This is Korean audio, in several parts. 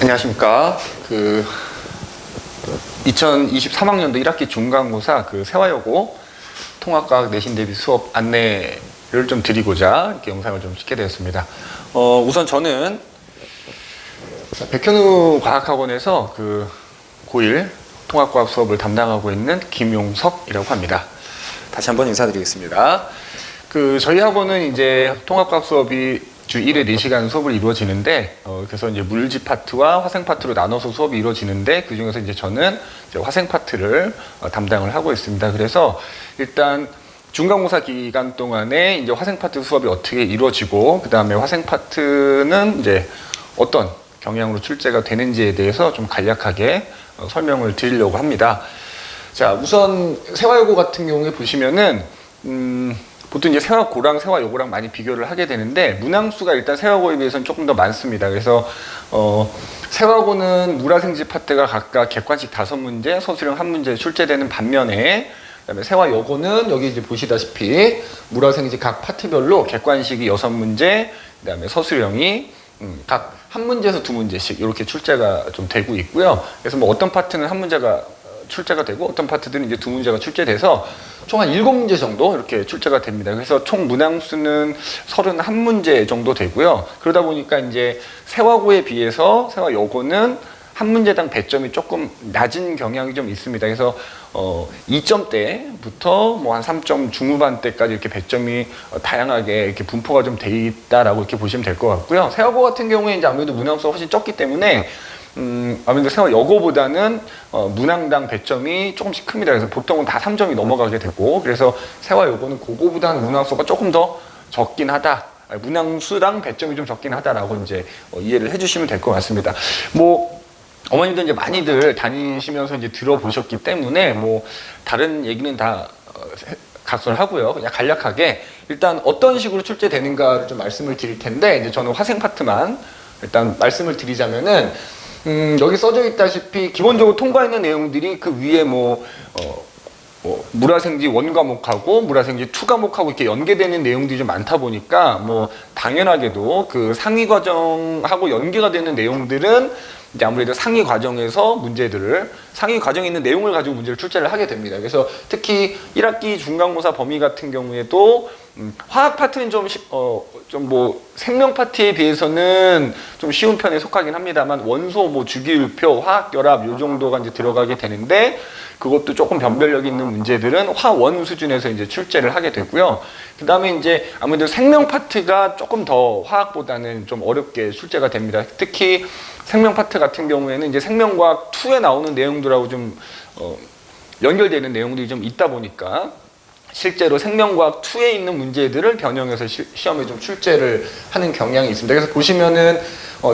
안녕하십니까. 2023학년도 1학기 중간고사 세화여고 통합과학 내신 대비 수업 안내를 좀 드리고자 이렇게 영상을 좀 찍게 되었습니다. 우선 저는 백현우 과학학원에서 고1 통합과학 수업을 담당하고 있는 김용석이라고 합니다. 다시 한번 인사드리겠습니다. 저희 학원은 이제 통합과학 수업이 주 1회 4시간 수업을 이루어지는데, 그래서 이제 물질 파트와 화생 파트로 나눠서 수업이 이루어지는데, 그 중에서 이제 저는 이제 화생 파트를 담당을 하고 있습니다. 그래서 일단 중간고사 기간 동안에 이제 화생 파트 수업이 어떻게 이루어지고, 그 다음에 화생 파트는 이제 어떤 경향으로 출제가 되는지에 대해서 좀 간략하게 설명을 드리려고 합니다. 자, 우선 세화여고 같은 경우에 보시면은, 보통 이제 세화고랑 세화여고랑 많이 비교를 하게 되는데, 문항수가 일단 세화고에 비해서는 조금 더 많습니다. 그래서 세화고는 물화생지 파트가 각각 객관식 5문제, 서술형 1문제 출제되는 반면에, 그다음에 세화여고는 여기 이제 보시다시피 물화생지 각 파트별로 객관식이 6문제, 그다음에 서술형이 각 1문제에서 2문제씩 이렇게 출제가 좀 되고 있고요. 그래서 뭐 어떤 파트는 1문제가 출제가 되고 어떤 파트들은 이제 2문제가 출제돼서 총 한 7문제 정도 이렇게 출제가 됩니다. 그래서 총 문항수는 31문제 정도 되고요. 그러다 보니까 이제 세화고에 비해서 세화여고는 한 문제당 배점이 조금 낮은 경향이 좀 있습니다. 그래서 2점대부터 뭐 한 3점 중후반대까지 이렇게 배점이 다양하게 이렇게 분포가 좀 돼 있다라고 이렇게 보시면 될 것 같고요. 세화고 같은 경우에 이제 아무래도 문항수가 훨씬 적기 때문에 아무래도 세화여고보다는 문항당 배점이 조금씩 큽니다. 그래서 보통은 다 3점이 넘어가게 되고, 그래서 세화여고는 그거보다는 문항수가 조금 더 적긴 하다. 문항수당 배점이 좀 적긴 하다라고 이제 이해를 해주시면 될 것 같습니다. 뭐 어머님도 이제 많이들 다니시면서 이제 들어보셨기 때문에 뭐 다른 얘기는 다 각설하고요. 그냥 간략하게 일단 어떤 식으로 출제되는가를 좀 말씀을 드릴 텐데, 이제 저는 화생 파트만 일단 말씀을 드리자면은 여기 써져 있다시피 기본적으로 통과했는 내용들이 그 위에 물화생지 1과목하고 물화생지 2과목하고 이렇게 연계되는 내용들이 좀 많다 보니까 뭐 당연하게도 그 상위 과정하고 연계가 되는 내용들은 이제 아무래도 상위 과정에서 상위 과정에 있는 내용을 가지고 문제를 출제를 하게 됩니다. 그래서 특히 1학기 중간고사 범위 같은 경우에도 화학 파트는 좀 뭐 생명 파트에 비해서는 좀 쉬운 편에 속하긴 합니다만, 원소, 뭐 주기율표, 화학결합 요 정도가 이제 들어가게 되는데, 그것도 조금 변별력 있는 문제들은 화원 수준에서 이제 출제를 하게 되고요. 그 다음에 이제 아무래도 생명 파트가 조금 더 화학보다는 좀 어렵게 출제가 됩니다. 특히 생명 파트 같은 경우에는 이제 생명과학 2에 나오는 내용들하고 좀 연결되는 내용들이 좀 있다 보니까 실제로 생명과학 2에 있는 문제들을 변형해서 시험에 좀 출제를 하는 경향이 있습니다. 그래서 보시면은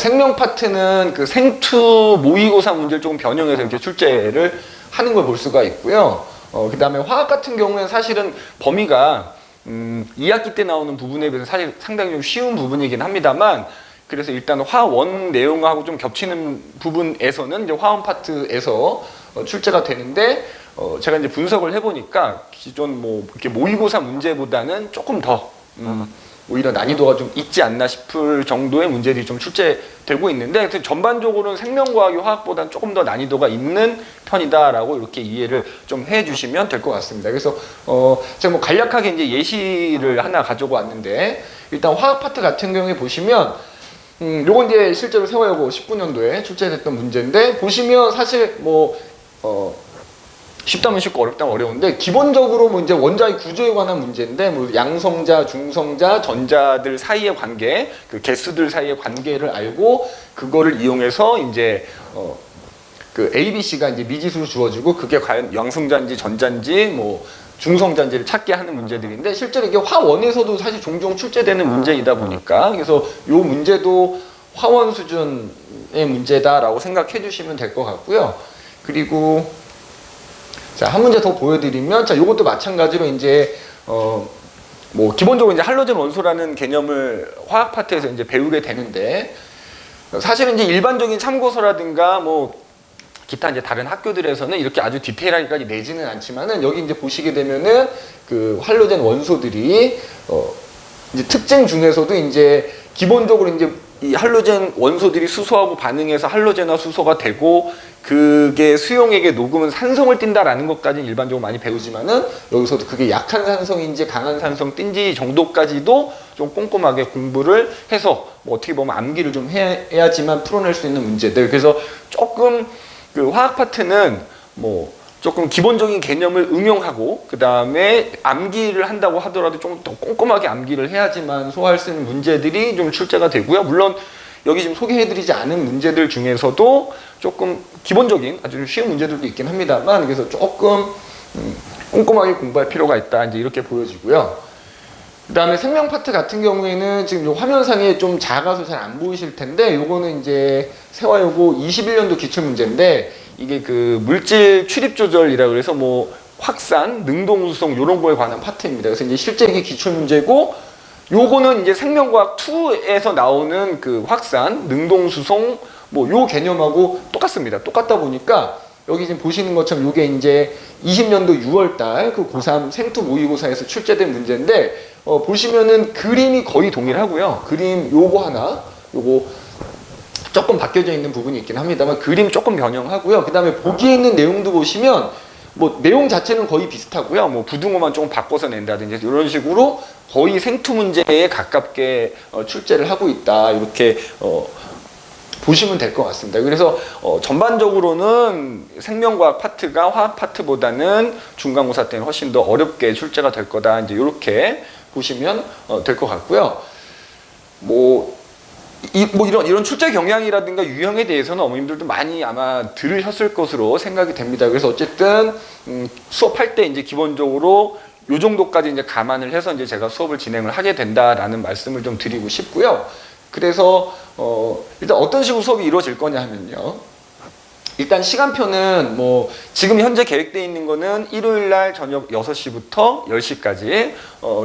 생명 파트는 그 생투 모의고사 문제를 조금 변형해서 이렇게 출제를 하는 걸 볼 수가 있고요. 그 다음에 화학 같은 경우에는 사실은 범위가 2학기 때 나오는 부분에 비해서 사실 상당히 좀 쉬운 부분이긴 합니다만, 그래서 일단 화원 내용하고 좀 겹치는 부분에서는 이제 화원 파트에서 출제가 되는데, 제가 이제 분석을 해보니까 기존 뭐 이렇게 모의고사 문제보다는 조금 더 오히려 난이도가 좀 있지 않나 싶을 정도의 문제들이 좀 출제되고 있는데, 전반적으로는 생명과학이 화학보다는 조금 더 난이도가 있는 편이다라고 이렇게 이해를 좀 해주시면 될 것 같습니다. 그래서 제가 뭐 간략하게 이제 예시를 하나 가지고 왔는데, 일단 화학 파트 같은 경우에 보시면 요건 이제 실제로 세화여고 19년도에 출제됐던 문제인데, 보시면 사실 뭐 쉽다면 쉽고 어렵다면 어려운데, 기본적으로 뭐 이제 원자의 구조에 관한 문제인데, 뭐 양성자, 중성자, 전자들 사이의 관계, 그 개수들 사이의 관계를 알고 그거를 이용해서 이제 그 ABC가 이제 미지수로 주어지고 그게 과연 양성자인지 전자인지 뭐 중성자인지를 찾게 하는 문제들인데, 실제로 이게 화원에서도 사실 종종 출제되는 문제이다 보니까, 그래서 요 문제도 화원 수준의 문제다라고 생각해 주시면 될 것 같고요. 그리고 자, 한 문제 더 보여드리면, 자, 요것도 마찬가지로 이제 뭐 기본적으로 이제 할로젠 원소라는 개념을 화학 파트에서 이제 배우게 되는데, 사실은 이제 일반적인 참고서라든가 뭐 기타 이제 다른 학교들에서는 이렇게 아주 디테일하게까지 내지는 않지만은, 여기 이제 보시게 되면은 그 할로젠 원소들이 이제 특징 중에서도 이제 기본적으로 이제 이 할로젠 원소들이 수소하고 반응해서 할로젠화 수소가 되고 그게 수용액에 녹으면 산성을 띈다라는 것까지는 일반적으로 많이 배우지만은 여기서도 그게 약한 산성인지 강한 산성 띈지 정도까지도 좀 꼼꼼하게 공부를 해서 뭐 어떻게 보면 암기를 좀 해야지만 풀어낼 수 있는 문제들. 그래서 조금 그 화학 파트는 뭐 조금 기본적인 개념을 응용하고 그 다음에 암기를 한다고 하더라도 좀 더 꼼꼼하게 암기를 해야지만 소화할 수 있는 문제들이 좀 출제가 되고요. 물론 여기 지금 소개해드리지 않은 문제들 중에서도 조금 기본적인 아주 쉬운 문제들도 있긴 합니다만 그래서 조금 꼼꼼하게 공부할 필요가 있다 이제 이렇게 보여지고요. 그 다음에 생명 파트 같은 경우에는 지금 요 화면상에 좀 작아서 잘 안 보이실 텐데 요거는 이제 세화여고 21년도 기출 문제인데 이게 그 물질 출입 조절이라고 해서 뭐 확산, 능동수송 이런 거에 관한 파트입니다. 그래서 이제 실제 이게 기출 문제고 요거는 이제 생명과학 2에서 나오는 그 확산, 능동수송 뭐 요 개념하고 똑같습니다. 똑같다 보니까 여기 지금 보시는 것처럼 요게 이제 20년도 6월달 그 고3 생투 모의고사에서 출제된 문제인데 보시면은 그림이 거의 동일하고요. 그림 요거 하나, 요거 조금 바뀌어져 있는 부분이 있긴 합니다만 그림 조금 변형하고요. 그 다음에 보기에 있는 내용도 보시면 뭐 내용 자체는 거의 비슷하고요. 뭐 부등호만 조금 바꿔서 낸다든지 이런 식으로 거의 생투 문제에 가깝게 출제를 하고 있다. 이렇게 보시면 될 것 같습니다. 그래서 전반적으로는 생명과학 파트가 화학 파트보다는 중간고사 때는 훨씬 더 어렵게 출제가 될 거다. 이제 이렇게 보시면 될 것 같고요. 이런 출제 경향이라든가 유형에 대해서는 어머님들도 많이 아마 들으셨을 것으로 생각이 됩니다. 그래서 어쨌든 수업할 때 이제 기본적으로 요 정도까지 이제 감안을 해서 이제 제가 수업을 진행을 하게 된다라는 말씀을 좀 드리고 싶고요. 그래서 일단 어떤 식으로 수업이 이루어질 거냐 하면요. 일단 시간표는 뭐 지금 현재 계획되어 있는 거는 일요일 날 저녁 6시부터 10시까지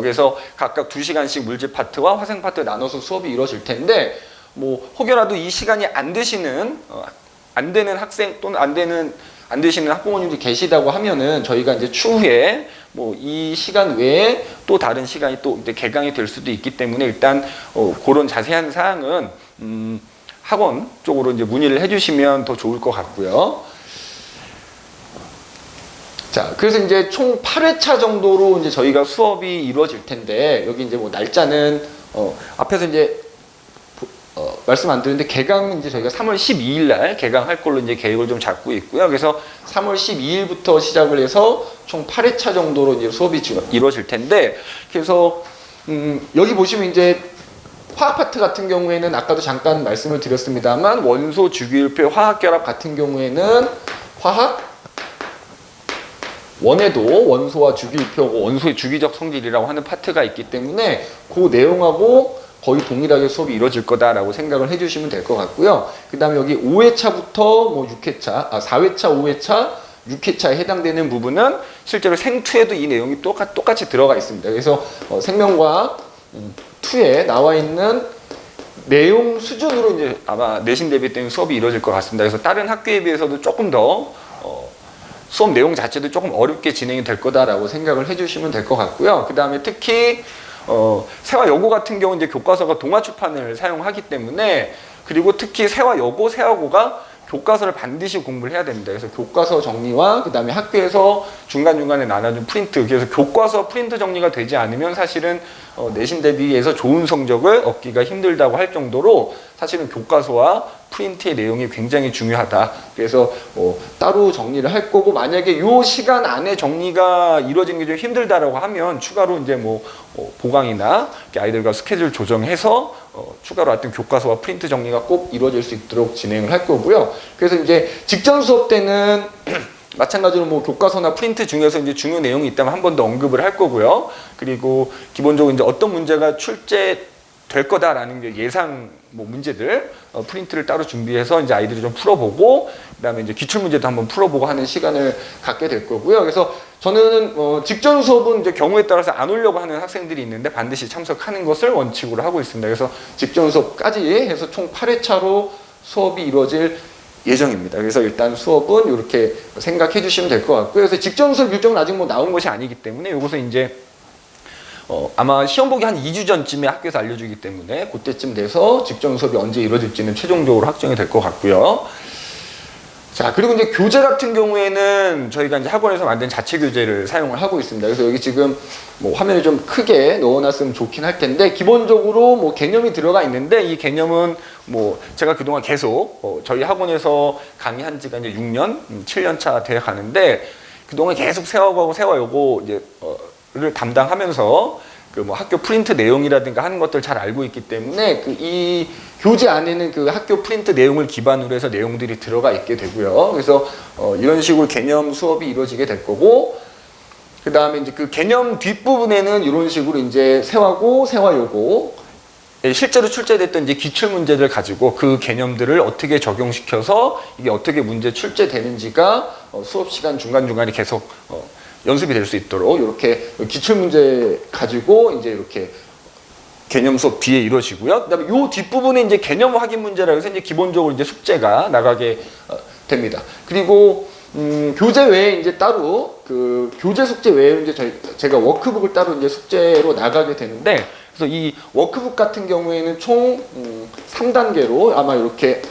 그래서 각각 2시간씩 물질 파트와 화생 파트 나눠서 수업이 이루어질 텐데 뭐 혹여라도 이 시간이 안 되시는 안 되는 학생 또는 안 되시는 학부모님들이 계시다고 하면은 저희가 이제 추후에 뭐 이 시간 외에 또 다른 시간이 또 이제 개강이 될 수도 있기 때문에 일단 그런 자세한 사항은 학원 쪽으로 이제 문의를 해주시면 더 좋을 것 같고요. 자, 그래서 이제 총 8회차 정도로 이제 저희가 수업이 이루어질 텐데 여기 이제 뭐 날짜는 앞에서 이제 말씀 안 드렸는데 개강은 이제 저희가 3월 12일 날 개강할 걸로 이제 계획을 좀 잡고 있고요. 그래서 3월 12일부터 시작을 해서 총 8회차 정도로 이제 수업이 이루어질 텐데 그래서 여기 보시면 이제 화학 파트 같은 경우에는 아까도 잠깐 말씀을 드렸습니다만 원소 주기율표 화학 결합 같은 경우에는 화학 원에도 원소와 주기율표고 원소의 주기적 성질이라고 하는 파트가 있기 때문에 그 내용하고 거의 동일하게 수업이 이루어질 거다라고 생각을 해주시면 될 것 같고요. 그 다음에 여기 5회차부터 뭐 6회차, 4회차, 5회차, 6회차에 해당되는 부분은 실제로 생투에도 이 내용이 똑같이 들어가 있습니다. 그래서 생명과학 2에 나와 있는 내용 수준으로 이제 아마 내신 대비 때는 수업이 이루어질 것 같습니다. 그래서 다른 학교에 비해서도 조금 더 수업 내용 자체도 조금 어렵게 진행이 될 거다라고 생각을 해주시면 될 것 같고요. 그 다음에 특히 세화여고 같은 경우 이제 교과서가 동아출판을 사용하기 때문에 그리고 특히 세화여고, 세화고가 교과서를 반드시 공부를 해야 됩니다. 그래서 교과서 정리와 그 다음에 학교에서 중간중간에 나눠준 프린트 그래서 교과서 프린트 정리가 되지 않으면 사실은 내신 대비해서 좋은 성적을 얻기가 힘들다고 할 정도로 사실은 교과서와 프린트의 내용이 굉장히 중요하다. 그래서 따로 정리를 할 거고 만약에 이 시간 안에 정리가 이루어지는 게 좀 힘들다라고 하면 추가로 이제 보강이나 아이들과 스케줄 조정해서 추가로 하여튼 교과서와 프린트 정리가 꼭 이루어질 수 있도록 진행을 할 거고요. 그래서 이제 직전 수업 때는 마찬가지로 뭐 교과서나 프린트 중에서 이제 중요 내용이 있다면 한 번 더 언급을 할 거고요. 그리고 기본적으로 이제 어떤 문제가 출제될 거다라는 게 예상 문제들 프린트를 따로 준비해서 이제 아이들이 좀 풀어보고 그다음에 이제 기출 문제도 한번 풀어보고 하는 시간을 갖게 될 거고요. 그래서 저는 직전 수업은 이제 경우에 따라서 안 오려고 하는 학생들이 있는데 반드시 참석하는 것을 원칙으로 하고 있습니다. 그래서 직전 수업까지 해서 총 8회차로 수업이 이루어질 예정입니다. 그래서 일단 수업은 이렇게 생각해 주시면 될 것 같고요. 그래서 직전 수업 일정은 아직 나온 것이 아니기 때문에 이것은 이제 아마 시험 보기 한 2주 전쯤에 학교에서 알려주기 때문에 그때쯤 돼서 직전 수업이 언제 이루어질지는 최종적으로 확정이 될 것 같고요. 자, 그리고 이제 교재 같은 경우에는 저희가 이제 학원에서 만든 자체 교재를 사용을 하고 있습니다. 그래서 여기 지금 뭐 화면을 좀 크게 넣어놨으면 좋긴 할 텐데, 기본적으로 뭐 개념이 들어가 있는데, 이 개념은 뭐 제가 그동안 계속 저희 학원에서 강의한 지가 이제 6년, 7년 차 돼 가는데, 그동안 계속 세워가고 세워오고 이제 를 담당하면서 그 뭐 학교 프린트 내용이라든가 하는 것들 잘 알고 있기 때문에 그 이 교재 안에는 그 학교 프린트 내용을 기반으로 해서 내용들이 들어가 있게 되고요. 그래서 이런 식으로 개념 수업이 이루어지게 될 거고, 그 다음에 이제 그 개념 뒷부분에는 이런 식으로 이제 세화고 세화요고 실제로 출제됐던 이제 기출 문제들 가지고 그 개념들을 어떻게 적용시켜서 이게 어떻게 문제 출제되는지가 수업 시간 중간중간에 계속 연습이 될 수 있도록 이렇게 기출 문제 가지고 이제 이렇게 개념 수업 뒤에 이루어지고요. 그다음에 요 뒷부분에 이제 개념 확인 문제라 해서 이제 기본적으로 이제 숙제가 나가게 됩니다. 그리고 교재 외에 이제 따로 그 교재 숙제 외에 이제 제가 워크북을 따로 이제 숙제로 나가게 되는데, 그래서 이 워크북 같은 경우에는 총 3단계로 아마 이렇게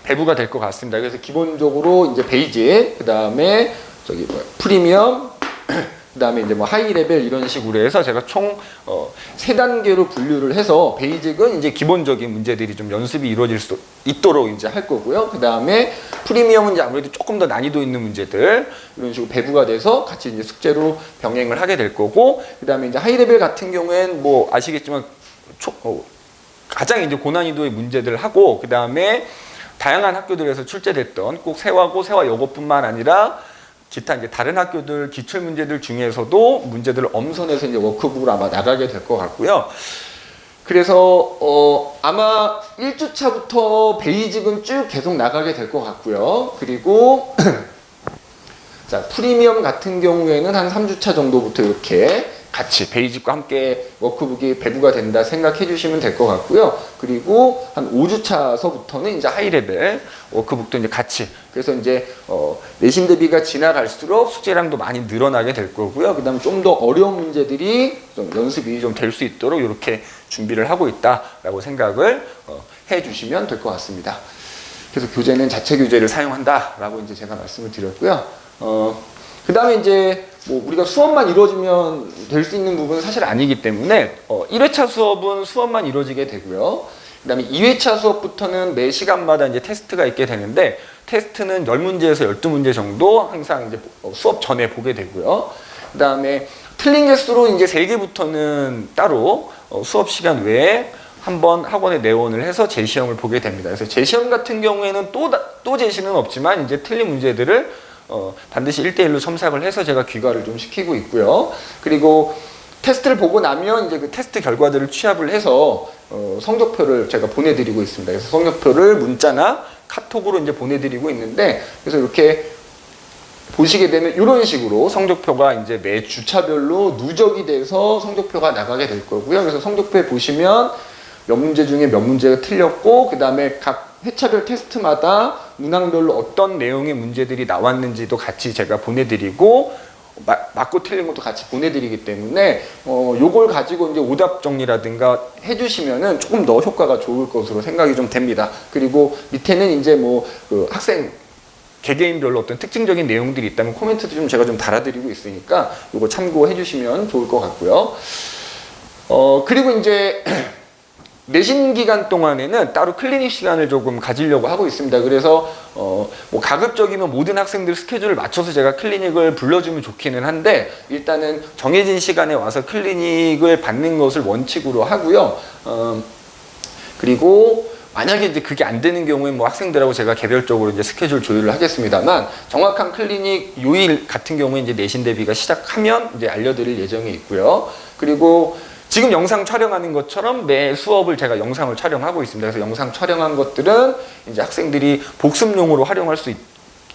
배부가 될 것 같습니다. 그래서 기본적으로 이제 베이직, 그 다음에 저기 프리미엄, 그 다음에 이제 뭐 하이 레벨 이런 식으로 해서 제가 총 3단계로 분류를 해서, 베이직은 이제 기본적인 문제들이 좀 연습이 이루어질 수 있도록 이제 할 거고요. 그 다음에 프리미엄은 이제 아무래도 조금 더 난이도 있는 문제들 이런 식으로 배부가 돼서 같이 이제 숙제로 병행을 하게 될 거고, 그 다음에 이제 하이 레벨 같은 경우엔 뭐 아시겠지만 가장 이제 고난이도의 문제들을 하고, 그 다음에 다양한 학교들에서 출제됐던 꼭 세화고 세화여고뿐만 아니라 기타 이제 다른 학교들 기출 문제들 중에서도 문제들을 엄선해서 이제 워크북으로 아마 나가게 될 것 같고요. 그래서 아마 1주차부터 베이직은 쭉 계속 나가게 될 것 같고요. 그리고 자, 프리미엄 같은 경우에는 한 3주차 정도부터 이렇게 같이 베이직과 함께 워크북이 배부가 된다 생각해 주시면 될 것 같고요. 그리고 한 5주차서부터는 이제 하이레벨 워크북도 이제 같이, 그래서 이제 내신 대비가 지나갈수록 숙제량도 많이 늘어나게 될 거고요. 그 다음에 좀 더 어려운 문제들이 좀 연습이 좀 될 수 있도록 이렇게 준비를 하고 있다라고 생각을 해 주시면 될 것 같습니다. 그래서 교재는 자체 교재를 사용한다라고 이제 제가 말씀을 드렸고요. 그 다음에 이제 뭐 우리가 수업만 이루어지면 될 수 있는 부분은 사실 아니기 때문에 1회차 수업은 수업만 이루어지게 되고요. 그 다음에 2회차 수업부터는 매 시간마다 이제 테스트가 있게 되는데, 테스트는 10문제에서 12문제 정도 항상 이제 수업 전에 보게 되고요. 그 다음에 틀린 개수로 이제 3개부터는 따로 수업 시간 외에 한번 학원에 내원을 해서 재시험을 보게 됩니다. 그래서 재시험 같은 경우에는 또 재시는 없지만 이제 틀린 문제들을 반드시 1대1로 첨삭을 해서 제가 귀가를 좀 시키고 있고요. 그리고 테스트를 보고 나면 이제 그 테스트 결과들을 취합을 해서 성적표를 제가 보내드리고 있습니다. 그래서 성적표를 문자나 카톡으로 이제 보내드리고 있는데, 그래서 이렇게 보시게 되면 이런 식으로 성적표가 이제 매 주차별로 누적이 돼서 성적표가 나가게 될 거고요. 그래서 성적표에 보시면 몇 문제 중에 몇 문제가 틀렸고, 그 다음에 각 회차별 테스트마다 문항별로 어떤 내용의 문제들이 나왔는지도 같이 제가 보내드리고, 맞고 틀린 것도 같이 보내드리기 때문에 요걸 가지고 이제 오답 정리라든가 해주시면은 조금 더 효과가 좋을 것으로 생각이 좀 됩니다. 그리고 밑에는 이제 뭐 그 학생 개개인별로 어떤 특징적인 내용들이 있다면 코멘트도 좀 제가 좀 달아드리고 있으니까 요거 참고해 주시면 좋을 것 같고요. 그리고 이제 내신 기간 동안에는 따로 클리닉 시간을 조금 가지려고 하고 있습니다. 그래서 뭐 가급적이면 모든 학생들 스케줄을 맞춰서 제가 클리닉을 불러주면 좋기는 한데, 일단은 정해진 시간에 와서 클리닉을 받는 것을 원칙으로 하고요. 그리고 만약에 이제 그게 안 되는 경우에 뭐 학생들하고 제가 개별적으로 이제 스케줄 조율을 하겠습니다만, 정확한 클리닉 요일 같은 경우에 이제 내신 대비가 시작하면 이제 알려드릴 예정이 있고요. 그리고 지금 영상 촬영하는 것처럼 매 수업을 제가 영상을 촬영하고 있습니다. 그래서 영상 촬영한 것들은 이제 학생들이 복습용으로 활용할 수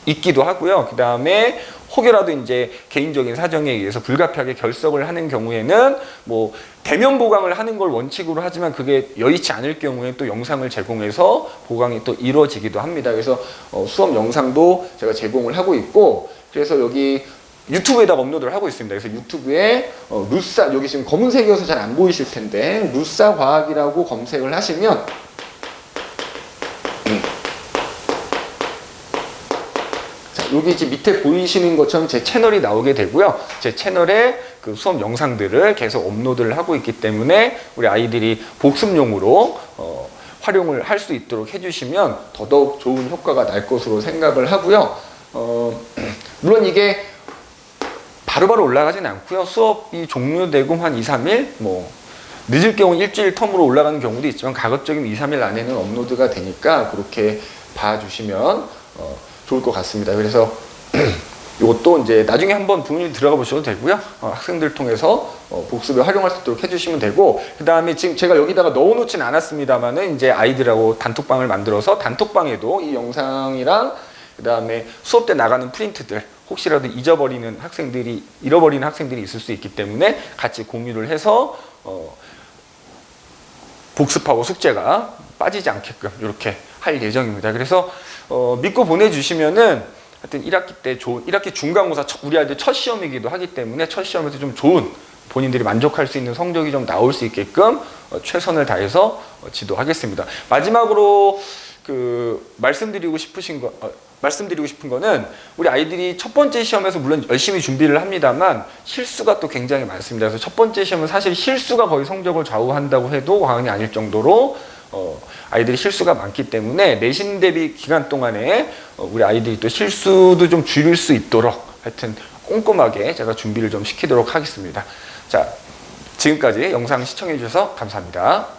있기도 하고요. 그 다음에 혹여라도 이제 개인적인 사정에 의해서 불가피하게 결석을 하는 경우에는 뭐 대면 보강을 하는 걸 원칙으로 하지만 그게 여의치 않을 경우에 또 영상을 제공해서 보강이 또 이루어지기도 합니다. 그래서 수업 영상도 제가 제공을 하고 있고, 그래서 여기 유튜브에다가 업로드를 하고 있습니다. 그래서 유튜브에 루사, 여기 지금 검은색이어서 잘 안 보이실 텐데 루사 과학이라고 검색을 하시면 자, 여기 이제 밑에 보이시는 것처럼 제 채널이 나오게 되고요. 제 채널에 그 수업 영상들을 계속 업로드를 하고 있기 때문에 우리 아이들이 복습용으로 활용을 할 수 있도록 해주시면 더더욱 좋은 효과가 날 것으로 생각을 하고요. 물론 이게 바로바로 올라가진 않고요. 수업이 종료되고 한 2, 3일, 뭐 늦을 경우 일주일 텀으로 올라가는 경우도 있지만 가급적이면 2, 3일 안에는 업로드가 되니까 그렇게 봐주시면 좋을 것 같습니다. 그래서 이것도 이제 나중에 한번 부모님 들어가 보셔도 되고요. 학생들 통해서 복습에 활용할 수 있도록 해주시면 되고, 그 다음에 지금 제가 여기다가 넣어놓진 않았습니다만은 이제 아이들하고 단톡방을 만들어서 단톡방에도 이 영상이랑 그 다음에 수업 때 나가는 프린트들 혹시라도 잃어버리는 학생들이 있을 수 있기 때문에 같이 공유를 해서 복습하고 숙제가 빠지지 않게끔 이렇게 할 예정입니다. 그래서 믿고 보내주시면은 하여튼 1학기 때 좋은 1학기 중간고사 우리 아이들 첫 시험이기도 하기 때문에 첫 시험에서 좀 좋은 본인들이 만족할 수 있는 성적이 좀 나올 수 있게끔 최선을 다해서 지도하겠습니다. 마지막으로 말씀드리고 싶은 거는 우리 아이들이 첫 번째 시험에서 물론 열심히 준비를 합니다만 실수가 또 굉장히 많습니다. 그래서 첫 번째 시험은 사실 실수가 거의 성적을 좌우한다고 해도 과언이 아닐 정도로 아이들이 실수가 많기 때문에 내신 대비 기간 동안에 우리 아이들이 또 실수도 좀 줄일 수 있도록 하여튼 꼼꼼하게 제가 준비를 좀 시키도록 하겠습니다. 자, 지금까지 영상 시청해 주셔서 감사합니다.